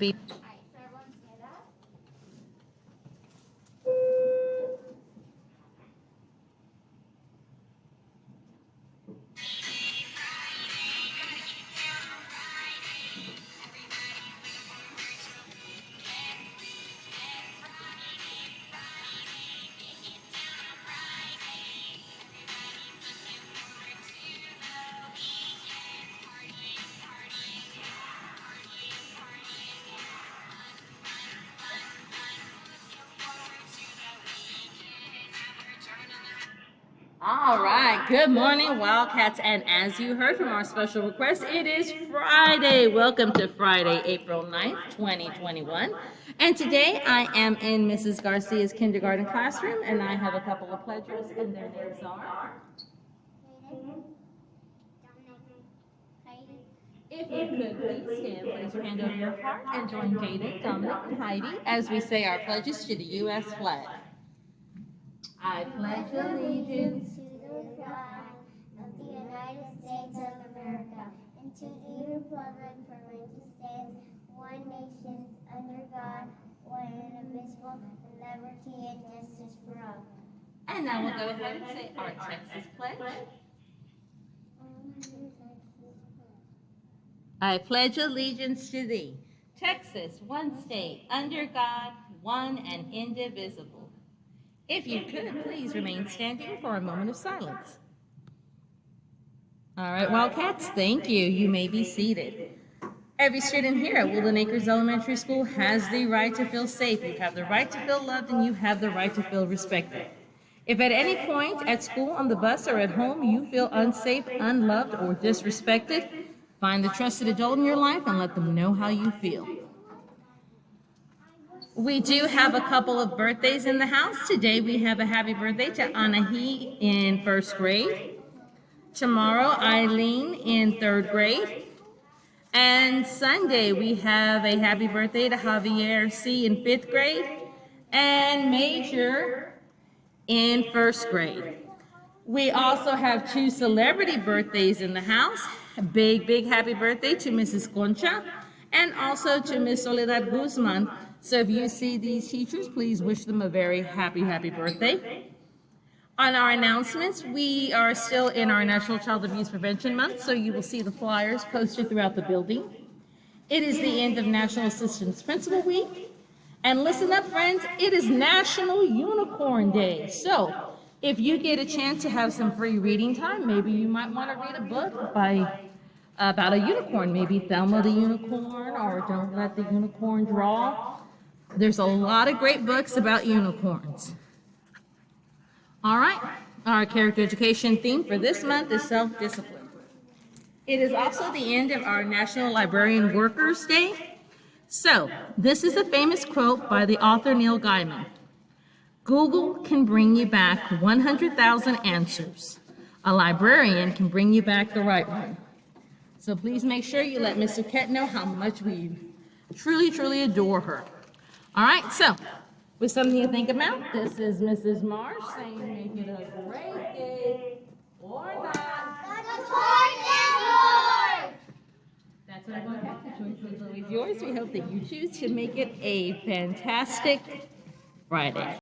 Be All right. Good morning, Wildcats. And as you heard from our special request, it is Friday. Welcome to Friday, April 9th, 2021. And today I am in Mrs. Garcia's kindergarten classroom, and I have a couple of pledgers, and their names are. If you could please stand, place your hand over your heart, and join Jaden, Dominic, and Heidi as we say our pledges to the U.S. flag. I pledge allegiance to the flag of the United States of America and to the republic for which it stands, one nation, under God, one indivisible, with liberty and justice for all. And now we'll go ahead and say our Texas pledge. I pledge allegiance to thee, Texas, one state, under God, one and indivisible. If you could, please remain standing for a moment of silence. All right, Wildcats, thank you. You may be seated. Every student here at Woodland Acres Elementary School has the right to feel safe. You have the right to feel loved, and you have the right to feel respected. If at any point at school, on the bus, or at home you feel unsafe, unloved, or disrespected, find the trusted adult in your life and let them know how you feel. We do have a couple of birthdays in the house. Today we have a happy birthday to Anahi in first grade. Tomorrow, Eileen in third grade. And Sunday, we have a happy birthday to Javier C. in fifth grade and Major in first grade. We also have two celebrity birthdays in the house. A big happy birthday to Mrs. Concha and also to Miss Soledad Guzman. So if you see these teachers, please wish them a very happy birthday. On our announcements, we are still in our National Child Abuse Prevention Month, so you will see the flyers posted throughout the building. It is the end of National Assistance Principal Week. And listen up, friends, it is National Unicorn Day. So if you get a chance to have some free reading time, maybe you might want to read a book about a unicorn, maybe Thelma the Unicorn or Don't Let the Unicorn Draw. There's a lot of great books about unicorns. All right, our character education theme for this month is self-discipline. It is also the end of our National Librarian Workers Day. So, this is a famous quote by the author Neil Gaiman. Google can bring you back 100,000 answers. A librarian can bring you back the right one. So please make sure you let Mr. Kett know how much we truly adore her. All right, so with something to think about, this is Mrs. Marsh saying make it a great day or not. That's what I'm going to have. The choice is always yours. We hope that you choose to make it a fantastic Friday.